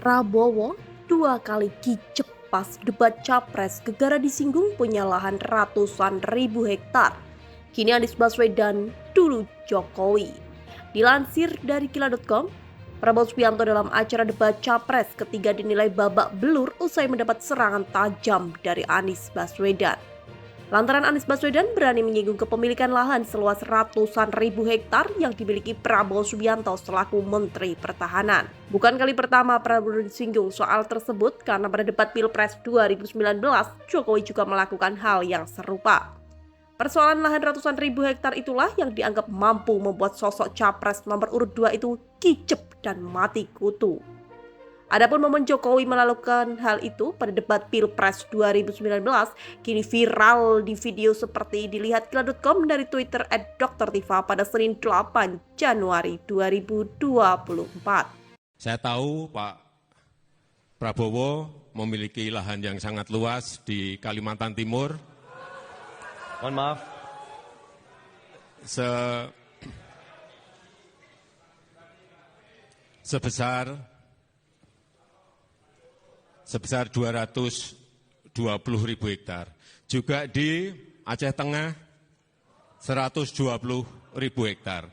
Prabowo dua kali kicep pas debat capres gegara disinggung punya lahan ratusan ribu hektar. Kini Anies Baswedan dulu Jokowi. Dilansir dari Kila.com, Prabowo Subianto dalam acara debat capres ketiga dinilai babak belur usai mendapat serangan tajam dari Anies Baswedan. Lantaran Anies Baswedan berani menyinggung kepemilikan lahan seluas ratusan ribu hektar yang dimiliki Prabowo Subianto selaku Menteri Pertahanan. Bukan kali pertama Prabowo disinggung soal tersebut karena pada debat Pilpres 2019, Jokowi juga melakukan hal yang serupa. Persoalan lahan ratusan ribu hektar itulah yang dianggap mampu membuat sosok capres nomor urut 2 itu kicep dan mati kutu. Adapun momen Jokowi melakukan hal itu pada debat Pilpres 2019 kini viral di video seperti dilihat Kila.com dari Twitter @Dr.Tifa pada Senin 8 Januari 2024. Saya tahu Pak Prabowo memiliki lahan yang sangat luas di Kalimantan Timur. Mohon maaf. Sebesar 220.000 hektar. Juga di Aceh Tengah 120.000 hektar.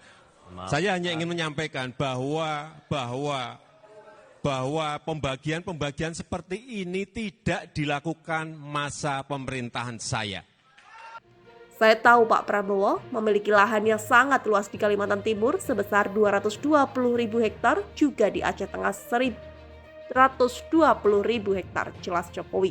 Saya hanya ingin menyampaikan bahwa pembagian seperti ini tidak dilakukan masa pemerintahan saya. Saya tahu Pak Prabowo memiliki lahan yang sangat luas di Kalimantan Timur sebesar 220.000 hektar, juga di Aceh Tengah 120.000 hektar, jelas Jokowi.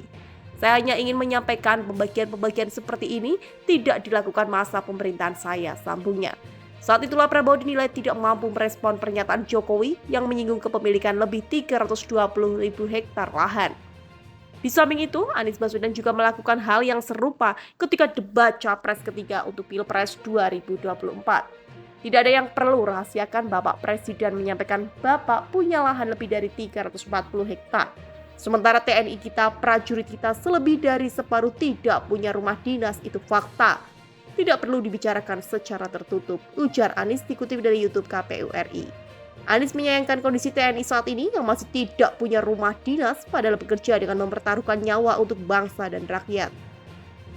Saya hanya ingin menyampaikan pembagian seperti ini tidak dilakukan masa pemerintahan saya, sambungnya. Saat itulah Prabowo dinilai tidak mampu merespon pernyataan Jokowi yang menyinggung kepemilikan lebih 320.000 hektar lahan. Di samping itu, Anies Baswedan juga melakukan hal yang serupa ketika debat capres ketiga untuk Pilpres 2024. Tidak ada yang perlu rahasiakan Bapak Presiden menyampaikan Bapak punya lahan lebih dari 340 hektar. Sementara TNI kita, prajurit kita selebih dari separuh tidak punya rumah dinas, itu fakta. Tidak perlu dibicarakan secara tertutup, ujar Anies dikutip dari YouTube KPU RI. Anies menyayangkan kondisi TNI saat ini yang masih tidak punya rumah dinas padahal bekerja dengan mempertaruhkan nyawa untuk bangsa dan rakyat.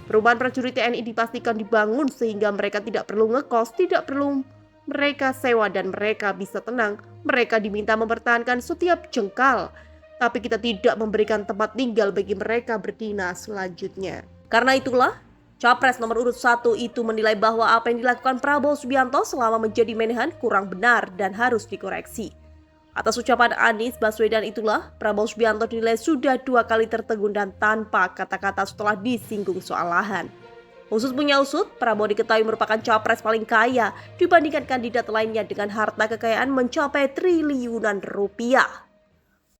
Perumahan prajurit TNI dipastikan dibangun sehingga mereka tidak perlu ngekos, tidak perlu mereka sewa dan mereka bisa tenang. Mereka diminta mempertahankan setiap jengkal, tapi kita tidak memberikan tempat tinggal bagi mereka berdinas selanjutnya. Karena itulah, Capres nomor urut 1 itu menilai bahwa apa yang dilakukan Prabowo Subianto selama menjadi menhan kurang benar dan harus dikoreksi. Atas ucapan Anies Baswedan itulah, Prabowo Subianto dinilai sudah 2 kali tertegun dan tanpa kata-kata setelah disinggung soal lahan. Usut punya usut, Prabowo diketahui merupakan capres paling kaya dibandingkan kandidat lainnya dengan harta kekayaan mencapai triliunan rupiah.